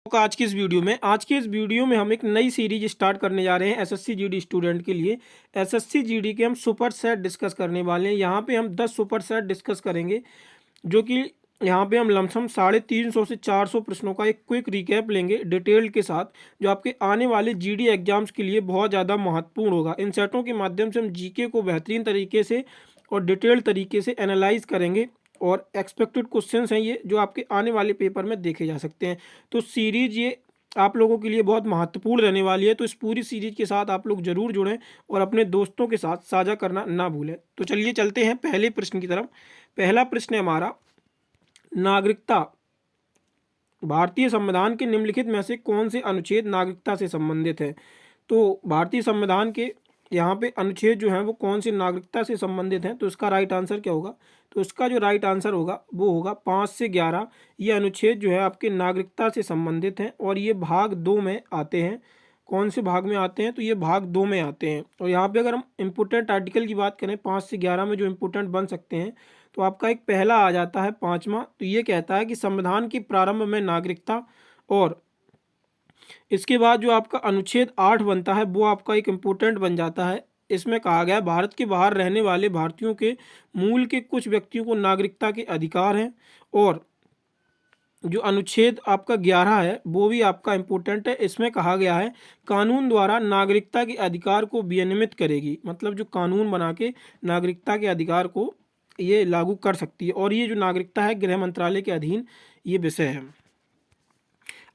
आज की इस वीडियो में हम एक नई सीरीज स्टार्ट करने जा रहे हैं एसएससी जीडी स्टूडेंट के लिए। एसएससी जीडी के हम सुपर सेट डिस्कस करने वाले हैं। यहाँ पे हम 10 सुपर सेट डिस्कस करेंगे, जो कि यहाँ पे हम लमसम 350 से 400 प्रश्नों का एक क्विक रिकैप लेंगे डिटेल के साथ, जो आपके आने वाले जीडी एग्जाम्स के लिए बहुत ज़्यादा महत्वपूर्ण होगा। इन सेटों के माध्यम से हम जीके को बेहतरीन तरीके से और डिटेल्ड तरीके से एनालाइज करेंगे और एक्सपेक्टेड क्वेश्चंस हैं ये, जो आपके आने वाले पेपर में देखे जा सकते हैं। तो सीरीज ये आप लोगों के लिए बहुत महत्वपूर्ण रहने वाली है, तो इस पूरी सीरीज के साथ आप लोग जरूर जुड़ें और अपने दोस्तों के साथ साझा करना ना भूलें। तो चलिए चलते हैं पहले प्रश्न की तरफ। पहला प्रश्न है हमारा, नागरिकता। भारतीय संविधान के निम्नलिखित में से कौन से अनुच्छेद नागरिकता से संबंधित है? तो भारतीय संविधान के यहाँ पे अनुच्छेद जो हैं वो कौन से नागरिकता से संबंधित हैं? तो इसका राइट आंसर क्या होगा? तो इसका जो राइट आंसर होगा वो होगा 5 से 11। ये अनुच्छेद जो है आपके नागरिकता से संबंधित हैं और ये भाग 2 में आते हैं। कौन से भाग में आते हैं? तो ये भाग 2 में आते हैं। और यहाँ पे अगर हम इम्पोर्टेंट आर्टिकल की बात करें 5 से 11 में जो इम्पोर्टेंट बन सकते हैं, तो आपका एक पहला आ जाता है 5वां। तो ये कहता है कि संविधान के प्रारंभ में नागरिकता, और इसके बाद जो आपका अनुच्छेद 8 बनता है वो आपका एक इम्पोर्टेंट बन जाता है। इसमें कहा गया है भारत के बाहर रहने वाले भारतीयों के मूल के कुछ व्यक्तियों को नागरिकता के अधिकार हैं। और जो अनुच्छेद आपका 11 है वो भी आपका इम्पोर्टेंट है। इसमें कहा गया है कानून द्वारा नागरिकता के अधिकार को विनियमित करेगी, मतलब जो कानून बना के नागरिकता के अधिकार को ये लागू कर सकती है। और ये जो नागरिकता है गृह मंत्रालय के अधीन ये विषय है।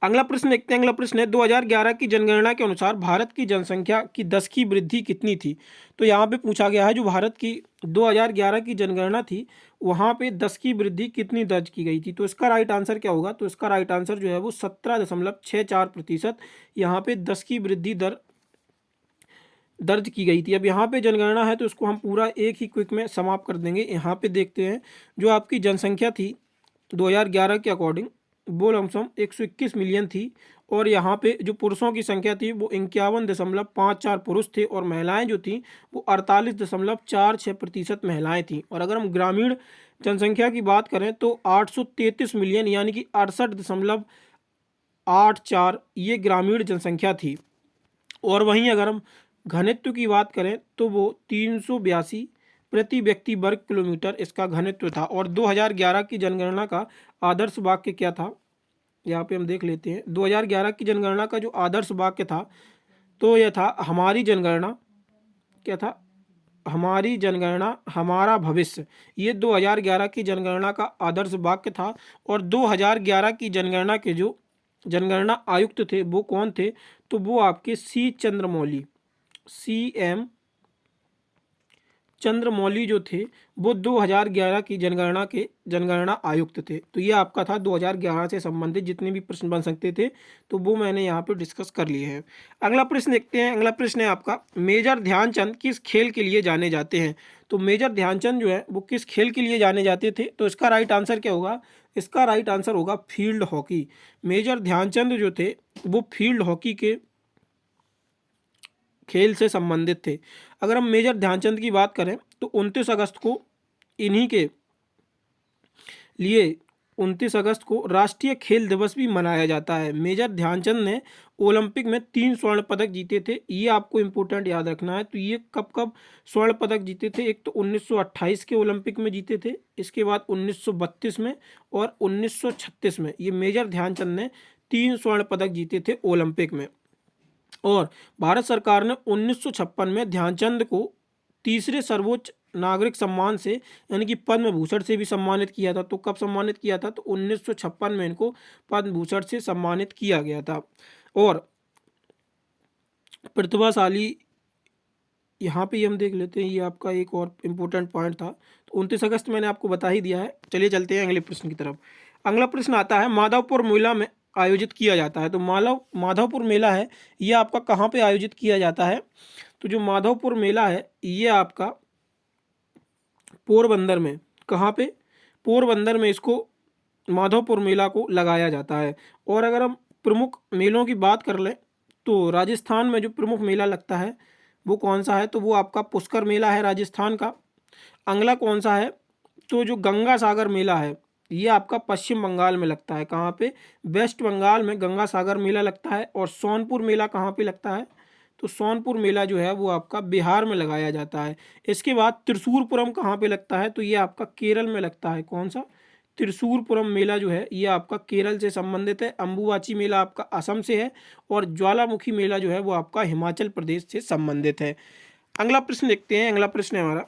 अगला प्रश्न देखते हैं। अगला प्रश्न है 2011 की जनगणना के अनुसार भारत की जनसंख्या की 10 की वृद्धि कितनी थी? तो यहाँ पे पूछा गया है जो भारत की 2011 की जनगणना थी वहाँ पे 10 की वृद्धि कितनी दर्ज की गई थी? तो इसका राइट आंसर क्या होगा? तो इसका राइट आंसर जो है वो 17.64% यहाँ पे 10 की वृद्धि दर दर्ज की गई थी। अब यहाँ पे जनगणना है तो इसको हम पूरा एक ही क्विक में समाप्त कर देंगे। यहाँ पे देखते हैं जो आपकी जनसंख्या थी 2011 के अकॉर्डिंग वो लमसम 121 मिलियन थी। और यहाँ पे जो पुरुषों की संख्या थी वो 51.54 पुरुष थे, और महिलाएं जो थी वो 48.46% महिलाएं थी। और अगर हम ग्रामीण जनसंख्या की बात करें तो 833 मिलियन यानी कि 68.84 ये ग्रामीण जनसंख्या थी। और वहीं अगर हम घनत्व की बात करें तो वो 382 प्रति व्यक्ति वर्ग किलोमीटर इसका घनत्व था। और 2011 की जनगणना का आदर्श वाक्य क्या था? यहाँ पे हम देख लेते हैं। 2011 की जनगणना का जो आदर्श वाक्य था तो यह था, हमारी जनगणना क्या था? हमारी जनगणना हमारा भविष्य। ये 2011 की जनगणना का आदर्श वाक्य था। और 2011 की जनगणना के जो जनगणना आयुक्त थे वो कौन थे? तो वो आपके CM चंद्रमौली जो थे वो 2011 की जनगणना के जनगणना आयुक्त थे। तो ये आपका था 2011 से संबंधित जितने भी प्रश्न बन सकते थे तो वो मैंने यहाँ पे डिस्कस कर लिए हैं। अगला प्रश्न देखते हैं। अगला प्रश्न है आपका, मेजर ध्यानचंद किस खेल के लिए जाने जाते हैं? तो मेजर ध्यानचंद जो है वो किस खेल के लिए जाने जाते थे? तो इसका राइट आंसर क्या होगा? इसका राइट आंसर होगा फील्ड हॉकी। मेजर ध्यानचंद जो थे वो फील्ड हॉकी के खेल से संबंधित थे। अगर हम मेजर ध्यानचंद की बात करें तो 29 अगस्त को इन्हीं के लिए 29 अगस्त को राष्ट्रीय खेल दिवस भी मनाया जाता है। मेजर ध्यानचंद ने ओलंपिक में 3 स्वर्ण पदक जीते थे। ये आपको इम्पोर्टेंट याद रखना है। तो ये कब कब स्वर्ण पदक जीते थे? एक तो 1928 के ओलंपिक में जीते थे, इसके बाद 1932 में और 1936 में। ये मेजर ध्यानचंद ने 3 स्वर्ण पदक जीते थे ओलंपिक में। और भारत सरकार ने 1956 में ध्यानचंद को तीसरे सर्वोच्च नागरिक सम्मान से यानी कि पद्म भूषण से भी सम्मानित किया था। तो कब सम्मानित किया था? तो 1956 में इनको पद्म भूषण से सम्मानित किया गया था। और प्रतिभाशाली यहाँ पे हम देख लेते हैं, ये आपका एक और इम्पोर्टेंट पॉइंट था। तो 29 अगस्त मैंने आपको बता ही दिया है। चलिए चलते हैं अगले प्रश्न की तरफ। अगला प्रश्न आता है, माधवपुर मेला में आयोजित किया जाता है। तो माधवपुर मेला है ये आपका कहाँ पे आयोजित किया जाता है? तो जो माधवपुर मेला है ये आपका पोरबंदर में। कहाँ पे? पोरबंदर में इसको माधवपुर मेला को लगाया जाता है। और अगर हम प्रमुख मेलों की बात कर लें तो राजस्थान में जो प्रमुख मेला लगता है वो कौन सा है? तो वो आपका पुष्कर मेला है राजस्थान का। अगला कौन सा है? तो जो गंगा सागर मेला है ये आपका पश्चिम बंगाल में लगता है। कहाँ पे? वेस्ट बंगाल में गंगा सागर मेला लगता है। और सोनपुर मेला कहाँ पे लगता है? तो सोनपुर मेला जो है वो आपका बिहार में लगाया जाता है। इसके बाद त्रिशूरपुरम कहाँ पे लगता है? तो ये आपका केरल में लगता है। कौन सा? त्रिशूरपुरम मेला जो है ये आपका केरल से संबंधित है। अम्बुबाची मेला आपका असम से है। और ज्वालामुखी मेला जो है वो आपका हिमाचल प्रदेश से संबंधित है। अगला प्रश्न देखते हैं। अगला प्रश्न है हमारा,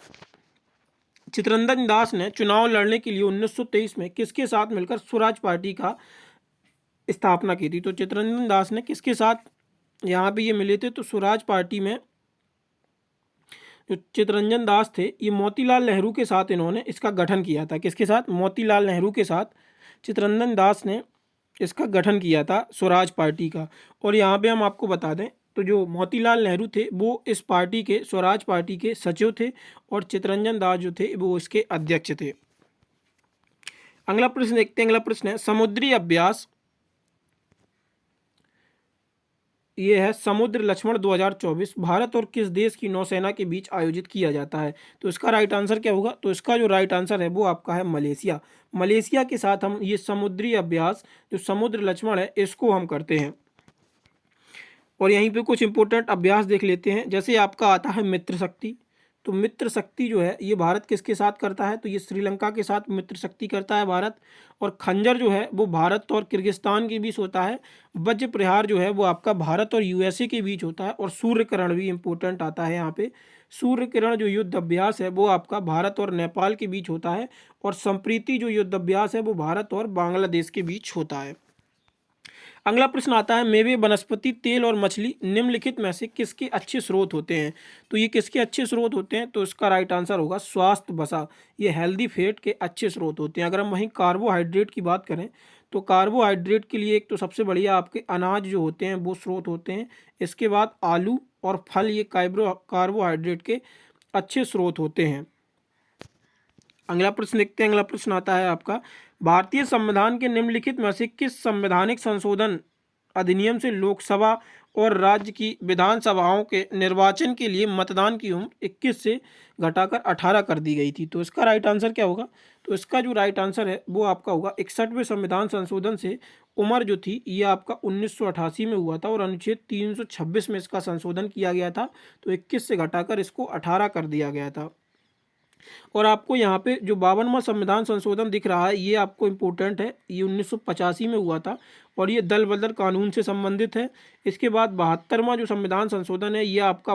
चितरंजन दास ने चुनाव लड़ने के लिए 1923 में किसके साथ मिलकर स्वराज पार्टी का स्थापना की थी? तो चितरंजन दास ने किसके साथ यहाँ पे ये मिले थे? तो स्वराज पार्टी में जो चितरंजन दास थे ये मोतीलाल नेहरू के साथ इन्होंने इसका गठन किया था। किसके साथ? मोतीलाल नेहरू के साथ चितरंजन दास ने इसका गठन किया था स्वराज पार्टी का। और यहाँ पे हम आपको बता दें तो जो मोतीलाल नेहरू थे वो इस पार्टी के, स्वराज पार्टी के सचिव थे। और चितरंजन दास जो थे वो इसके अध्यक्ष थे। अगला प्रश्न देखते हैं। अगला प्रश्न है, समुद्री अभ्यास, ये है समुद्र लक्ष्मण 2024 भारत और किस देश की नौसेना के बीच आयोजित किया जाता है? तो इसका राइट आंसर क्या होगा? तो इसका जो राइट आंसर है वो आपका है मलेशिया। मलेशिया के साथ हम ये समुद्री अभ्यास जो समुद्र लक्ष्मण है इसको हम करते हैं। और यहीं पे कुछ इंपॉर्टेंट अभ्यास देख लेते हैं। जैसे आपका आता है मित्र शक्ति। तो मित्र शक्ति जो है ये भारत किसके साथ करता है? तो ये श्रीलंका के साथ मित्र शक्ति करता है भारत। और खंजर जो है वो भारत और किर्गिस्तान के बीच होता है। वज्र प्रहार जो है वो आपका भारत और यूएसए के बीच होता है। और सूर्य किरण भी इंपॉर्टेंट आता है यहाँ पे। सूर्य किरण जो युद्ध अभ्यास है वो आपका भारत और नेपाल के बीच होता है। और संप्रीति जो युद्ध अभ्यास है वो भारत और बांग्लादेश के बीच होता है। अगला प्रश्न आता है, मेवे, वनस्पति तेल और मछली निम्नलिखित में से किसके अच्छे स्रोत होते हैं? तो ये किसके अच्छे स्रोत होते हैं? तो इसका राइट आंसर होगा स्वास्थ्य वसा। ये हेल्दी फैट के अच्छे स्रोत होते हैं। अगर हम वहीं कार्बोहाइड्रेट की बात करें तो कार्बोहाइड्रेट के लिए एक तो सबसे बढ़िया आपके अनाज जो होते हैं वो स्रोत होते हैं। इसके बाद आलू और फल, ये कार्बोहाइड्रेट के अच्छे स्रोत होते हैं। अगला प्रश्न देखते हैं। अगला प्रश्न आता है आपका, भारतीय संविधान के निम्नलिखित में से किस संवैधानिक संशोधन अधिनियम से लोकसभा और राज्य की विधानसभाओं के निर्वाचन के लिए मतदान की उम्र 21 से घटाकर 18 कर दी गई थी? तो इसका राइट आंसर क्या होगा? तो इसका जो राइट आंसर है वो आपका होगा 61वें संविधान संशोधन से उम्र जो थी ये आपका 1988 में हुआ था। और अनुच्छेद 326 में इसका संशोधन किया गया था। तो 21 से घटाकर इसको 18 कर दिया गया था। और आपको यहाँ पे जो 52वां संविधान संशोधन दिख रहा है ये आपको इम्पोर्टेंट है। ये 1985 में हुआ था। और ये दल बदल कानून से संबंधित है। इसके बाद 72वां जो संविधान संशोधन है ये आपका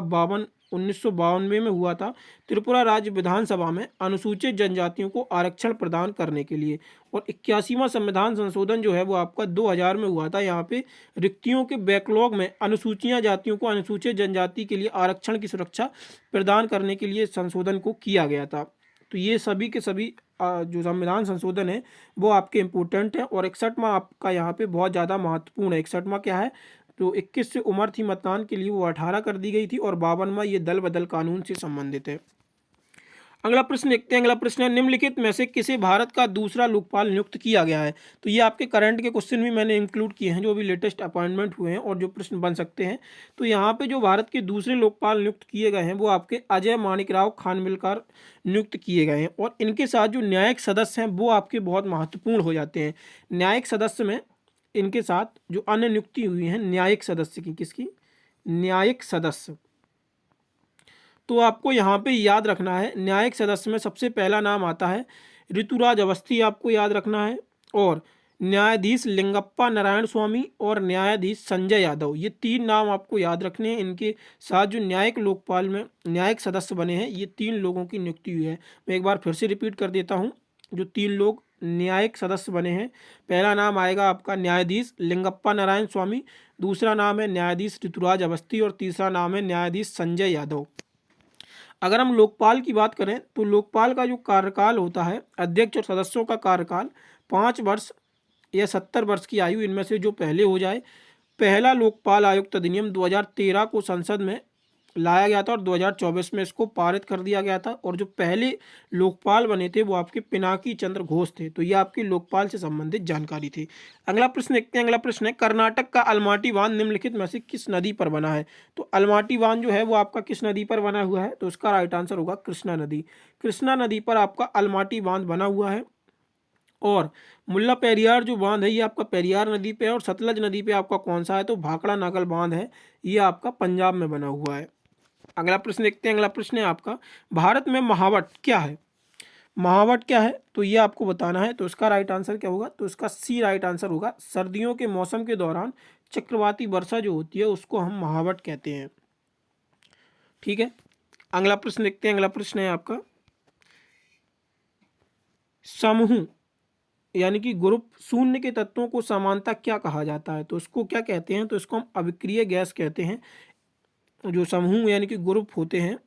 1992 में हुआ था, त्रिपुरा राज्य विधानसभा में अनुसूचित जनजातियों को आरक्षण प्रदान करने के लिए। और 81वां संविधान संशोधन जो है वो आपका 2000 में हुआ था। यहाँ पे रिक्तियों के बैकलॉग में अनुसूचित जातियों को अनुसूचित जनजाति के लिए आरक्षण की सुरक्षा प्रदान करने के लिए संशोधन को किया गया था। तो ये सभी के सभी जो संविधान संशोधन है वो आपके इम्पोर्टेंट है। और 61वां आपका यहाँ पे बहुत ज़्यादा महत्वपूर्ण है। 61वां क्या है? तो 21 से उम्र थी मतदान के लिए वो 18 कर दी गई थी। और 52वां ये दल बदल कानून से संबंधित है। अगला प्रश्न देखते हैं। अगला प्रश्न है, निम्नलिखित में से किसे भारत का दूसरा लोकपाल नियुक्त किया गया है? तो ये आपके करंट के क्वेश्चन भी मैंने इंक्लूड किए हैं जो अभी लेटेस्ट अपॉइंटमेंट हुए हैं और जो प्रश्न बन सकते हैं। तो यहाँ पे जो भारत के दूसरे लोकपाल नियुक्त किए गए हैं वो आपके अजय माणिकराव खानविलकर नियुक्त किए गए हैं। और इनके साथ जो न्यायिक सदस्य हैं वो आपके बहुत महत्वपूर्ण हो जाते हैं। न्यायिक सदस्य में इनके साथ जो अन्य नियुक्ति हुई है न्यायिक सदस्य की, किसकी? न्यायिक सदस्य। तो आपको यहाँ पे याद रखना है, न्यायिक सदस्य में सबसे पहला नाम आता है ऋतुराज अवस्थी, आपको याद रखना है। और न्यायाधीश लिंगप्पा नारायण स्वामी और न्यायाधीश संजय यादव, ये तीन नाम आपको याद रखने हैं। इनके साथ जो न्यायिक लोकपाल में न्यायिक सदस्य बने हैं ये तीन लोगों की नियुक्ति हुई है। मैं एक बार फिर से रिपीट कर देता हूँ, जो तीन लोग न्यायिक सदस्य बने हैं, पहला नाम आएगा आपका न्यायाधीश लिंगप्पा नारायण स्वामी, दूसरा नाम है न्यायाधीश ऋतुराज अवस्थी और तीसरा नाम है न्यायाधीश संजय यादव। अगर हम लोकपाल की बात करें तो लोकपाल का जो कार्यकाल होता है, अध्यक्ष और सदस्यों का कार्यकाल 5 वर्ष या 70 वर्ष की आयु इनमें से जो पहले हो जाए। पहला लोकपाल आयुक्त अधिनियम 2013 को संसद में लाया गया था और 2024 में इसको पारित कर दिया गया था। और जो पहले लोकपाल बने थे वो आपके पिनाकी चंद्र घोष थे। तो ये आपकी लोकपाल से संबंधित जानकारी थी। अगला प्रश्न देखते हैं। अगला प्रश्न है, कर्नाटक का अलमाटी बांध निम्नलिखित में से किस नदी पर बना है? तो अलमाटी बांध जो है वो आपका किस नदी पर बना हुआ है? तो उसका राइट आंसर होगा कृष्णा नदी। कृष्णा नदी पर आपका अलमाटी बांध बना हुआ है। और मुल्ला पेरियार जो बांध है ये आपका पेरियार नदी पे है, और सतलज नदी पे आपका कौन सा है, तो भाखड़ा नागल बांध है, ये आपका पंजाब में बना हुआ है। अगला प्रश्न देखते हैं। अगला प्रश्न है आपका, भारत में महावट क्या है? महावट क्या है तो ये आपको बताना है। तो इसका राइट आंसर क्या होगा, तो इसका सी राइट आंसर होगा। सर्दियों के मौसम के दौरान चक्रवाती वर्षा जो होती है उसको हम महावट कहते हैं। ठीक है, अगला प्रश्न देखते हैं। अगला प्रश्न है आपका, समूह यानी कि ग्रुप शून्य के तत्वों को समानता क्या कहा जाता है? तो इसको क्या कहते हैं, तो इसको हम अविक्रिय गैस कहते हैं। जो समूह यानी कि ग्रुप होते हैं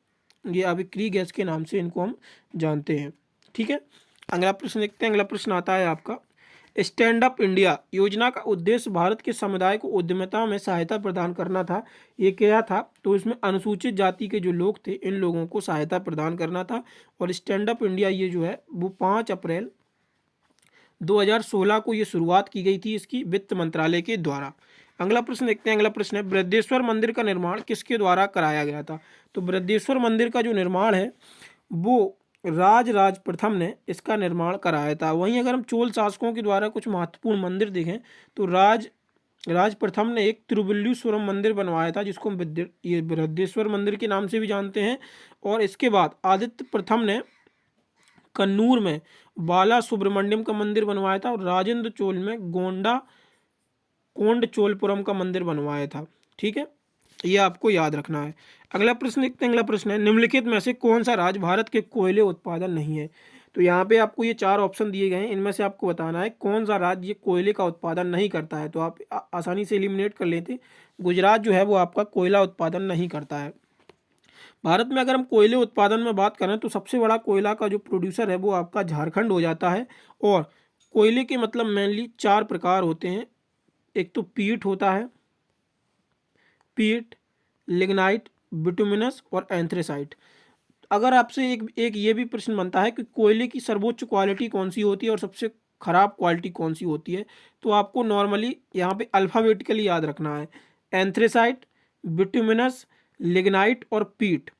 ये अविक्रिय गैस के नाम से इनको हम जानते हैं। ठीक है, अगला प्रश्न देखते हैं। अगला प्रश्न आता है आपका, स्टैंड अप इंडिया योजना का उद्देश्य भारत के समुदाय को उद्यमिता में सहायता प्रदान करना था। ये क्या था, तो इसमें अनुसूचित जाति के जो लोग थे इन लोगों को सहायता प्रदान करना था। और स्टैंड अप इंडिया ये जो है वो 5 अप्रैल 2016 को ये शुरुआत की गई थी इसकी वित्त मंत्रालय के द्वारा। अगला प्रश्न देखते हैं। अगला प्रश्न है, बृहदेश्वर मंदिर का निर्माण किसके द्वारा कराया गया था? तो बृहदेश्वर मंदिर का जो निर्माण है वो राज प्रथम ने इसका निर्माण कराया था। वहीं अगर हम चोल शासकों के द्वारा कुछ महत्वपूर्ण मंदिर देखें तो राज प्रथम ने एक तिरुवल्लुवरम मंदिर बनवाया था जिसको हम ये बृहदेश्वर मंदिर के नाम से भी जानते हैं। और इसके बाद आदित्य प्रथम ने कन्नूर में बाला सुब्रमण्यम का मंदिर बनवाया था, और राजेंद्र चोल में कोंड चोलपुरम का मंदिर बनवाया था। ठीक है, ये आपको याद रखना है। अगला प्रश्न देखते हैं। अगला प्रश्न है, निम्नलिखित में से कौन सा राज्य भारत के कोयले उत्पादन नहीं है? तो यहाँ पे आपको ये 4 ऑप्शन दिए गए हैं, इनमें से आपको बताना है कौन सा राज्य ये कोयले का उत्पादन नहीं करता है। तो आप आसानी से एलिमिनेट कर लेते। गुजरात जो है वो आपका कोयला उत्पादन नहीं करता है। भारत में अगर हम कोयले उत्पादन में बात करें तो सबसे बड़ा कोयला का जो प्रोड्यूसर है वो आपका झारखंड हो जाता है। और कोयले के मतलब मेनली 4 प्रकार होते हैं। एक तो पीट होता है, पीट, लिग्नाइट, बिटुमिनस और एंथ्रेसाइट। अगर आपसे एक ये भी प्रश्न बनता है कि कोयले की सर्वोच्च क्वालिटी कौन सी होती है और सबसे खराब क्वालिटी कौन सी होती है, तो आपको नॉर्मली यहाँ पे अल्फ़ाबेटिकली याद रखना है, एंथ्रेसाइट, बिटुमिनस, लिग्नाइट और पीट।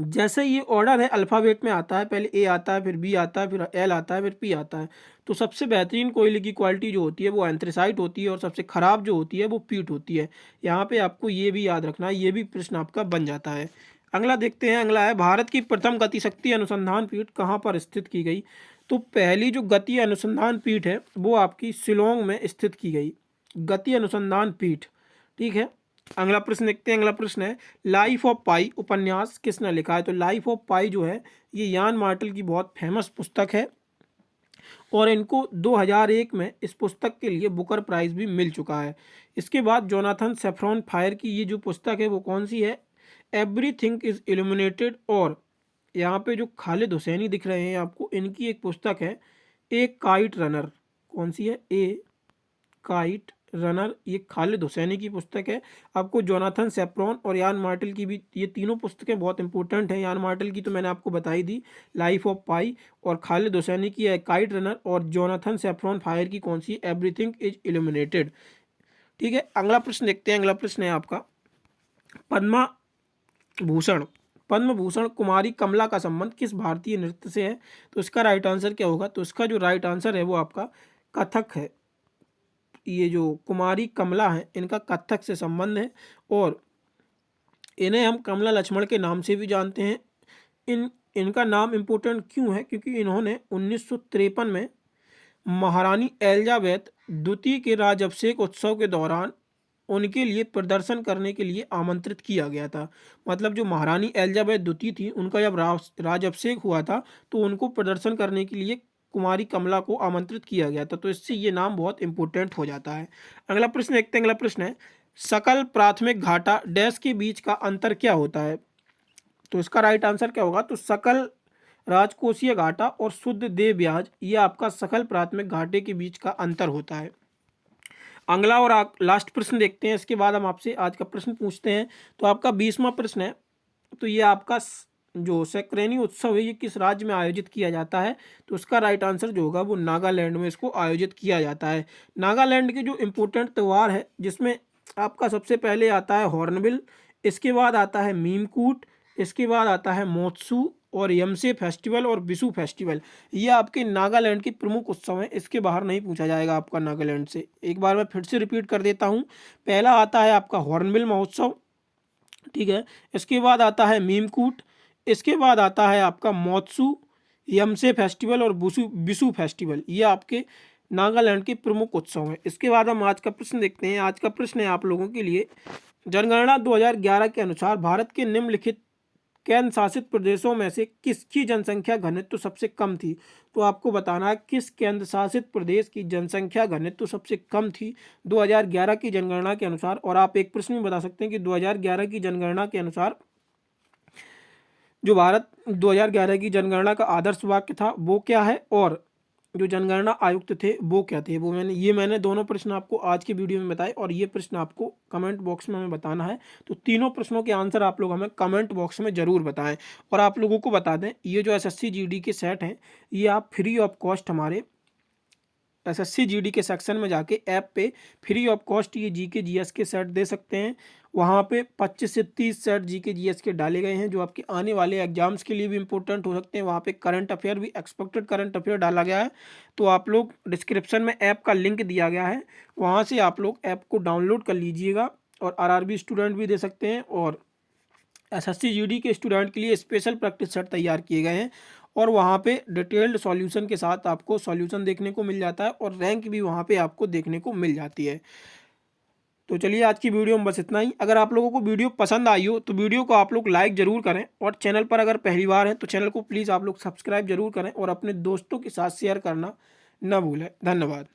जैसे ये ऑर्डर है अल्फ़ाबेट में आता है, पहले ए आता है, फिर बी आता है, फिर एल आता है, फिर पी आता है। तो सबसे बेहतरीन कोयले की क्वालिटी जो होती है वो एंथ्रेसाइट होती है, और सबसे ख़राब जो होती है वो पीट होती है। यहाँ पे आपको ये भी याद रखना है, ये भी प्रश्न आपका बन जाता है। अगला देखते हैं। अगला है, भारत की प्रथम गति शक्ति अनुसंधान पीठ कहाँ पर स्थित की गई? तो पहली जो गति अनुसंधान पीठ है वो आपकी शिलोंग में स्थित की गई, गति अनुसंधान पीठ। ठीक है, अगला प्रश्न देखते हैं। अगला प्रश्न है, लाइफ ऑफ पाई उपन्यास किसने लिखा है? तो लाइफ ऑफ पाई जो है ये यान मार्टल की बहुत फेमस पुस्तक है, और इनको 2001 में इस पुस्तक के लिए बुकर प्राइज़ भी मिल चुका है। इसके बाद जोनाथन सेफ्रॉन फायर की ये जो पुस्तक है वो कौन सी है? Everything is illuminated. और यहाँ पे जो खालिद हुसैनी दिख रहे हैं आपको, इनकी एक पुस्तक है ए काइट रनर। कौन सी है? ए काइट रनर। ये खालिद हुसैनी की पुस्तक है। आपको जोनाथन सेफ्रॉन और यान मार्टल की भी, ये तीनों पुस्तकें बहुत इंपॉर्टेंट हैं। यान मार्टल की तो मैंने आपको बताई दी, लाइफ ऑफ पाई, और खालिद हुसैनी की है काइट रनर, और जोनाथन सेफ्रॉन फायर की कौन सी? Everything is illuminated. ठीक है, अगला प्रश्न देखते हैं। अगला प्रश्न है आपका, पद्मा भूषण पद्म भूषण कुमारी कमला का संबंध किस भारतीय नृत्य से है? तो इसका राइट आंसर क्या होगा? तो इसका जो राइट आंसर है वो आपका कथक है। ये जो कुमारी कमला है इनका कथक से संबंध है, और इन्हें हम कमला लक्ष्मण के नाम से भी जानते हैं। इनका नाम इम्पोर्टेंट क्यों है? क्योंकि इन्होंने 1953 में महारानी एलिजाबेथ द्वितीय के राजअभिषेक उत्सव के दौरान उनके लिए प्रदर्शन करने के लिए आमंत्रित किया गया था। मतलब जो महारानी एलिजाबेथ द्वितीय थी उनका जब राजअभिषेक हुआ था तो उनको प्रदर्शन करने के लिए कुमारी कमला को आमंत्रित किया गया था। तो इससे ये नाम बहुत इंपॉर्टेंट हो जाता है। अगला प्रश्न देखते हैं। अगला प्रश्न है, सकल प्राथमिक घाटा डैश के बीच का अंतर क्या होता है? तो इसका राइट आंसर क्या होगा? तो सकल राजकोषीय घाटा और शुद्ध देय ब्याज, ये आपका सकल प्राथमिक घाटे के बीच का अंतर होता है। अगला और लास्ट प्रश्न देखते हैं, इसके बाद हम आपसे आज का प्रश्न पूछते हैं। तो आपका 20वां प्रश्न है, तो ये आपका जो सैक्रेनी उत्सव है ये किस राज्य में आयोजित किया जाता है? तो उसका राइट आंसर जो होगा वो नागालैंड में इसको आयोजित किया जाता है। नागालैंड के जो इम्पोर्टेंट त्यौहार है जिसमें आपका सबसे पहले आता है हॉर्नबिल, इसके बाद आता है मीमकूट, इसके बाद आता है मोत्सू, और यमसे फेस्टिवल और बिशु फेस्टिवल, ये आपके नागालैंड के प्रमुख उत्सव हैं। इसके बाहर नहीं पूछा जाएगा आपका नागालैंड से। एक बार मैं फिर से रिपीट कर देता हूँ। पहला आता है आपका हॉर्नबिल महोत्सव, ठीक है। इसके बाद आता है मीमकूट, इसके बाद आता है आपका मोत्सू, यमसे फेस्टिवल और बिशु फेस्टिवल, ये आपके नागालैंड के प्रमुख उत्सव हैं। इसके बाद हम आज का प्रश्न देखते हैं। आज का प्रश्न है आप लोगों के लिए, जनगणना 2011 के अनुसार भारत के निम्नलिखित केंद्र शासित प्रदेशों में से किसकी जनसंख्या घनत्व सबसे कम थी। तो आपको बताना है किस केंद्र शासित प्रदेश की जनसंख्या घनत्व सबसे कम थी 2011 की जनगणना के अनुसार। और आप एक प्रश्न में बता सकते हैं कि 2011 की जनगणना के अनुसार जो भारत 2011 की जनगणना का आदर्श वाक्य था वो क्या है, और जो जनगणना आयुक्त थे वो क्या थे, वो मैंने दोनों प्रश्न आपको आज की वीडियो में बताए, और ये प्रश्न आपको कमेंट बॉक्स में हमें बताना है। तो तीनों प्रश्नों के आंसर आप लोग हमें कमेंट बॉक्स में ज़रूर बताएं। और आप लोगों को बता दें, ये जो एसएससी जीडी के सेट हैं, ये आप फ्री ऑफ कॉस्ट हमारे एसएससी जीडी के सेक्शन में जाके ऐप पे फ्री ऑफ कॉस्ट ये जीके जीएस के सेट दे सकते हैं। वहाँ पे 25 से 30 सेट जीके जीएस के डाले गए हैं जो आपके आने वाले एग्जाम्स के लिए भी इंपॉर्टेंट हो सकते हैं। वहाँ पे करंट अफेयर भी, एक्सपेक्टेड करंट अफेयर डाला गया है। तो आप लोग डिस्क्रिप्शन में ऐप का लिंक दिया गया है, वहाँ से आप लोग ऐप को डाउनलोड कर लीजिएगा। और आरआरबी स्टूडेंट भी दे सकते हैं, और एसएससी जीडी के स्टूडेंट के लिए स्पेशल प्रैक्टिस सेट तैयार किए गए हैं। और वहाँ पे डिटेल्ड सॉल्यूशन के साथ आपको सॉल्यूशन देखने को मिल जाता है, और रैंक भी वहाँ पे आपको देखने को मिल जाती है। तो चलिए आज की वीडियो में बस इतना ही। अगर आप लोगों को वीडियो पसंद आई हो तो वीडियो को आप लोग लाइक ज़रूर करें, और चैनल पर अगर पहली बार हैं तो चैनल को प्लीज़ आप लोग सब्सक्राइब जरूर करें, और अपने दोस्तों के साथ शेयर करना न भूलें। धन्यवाद।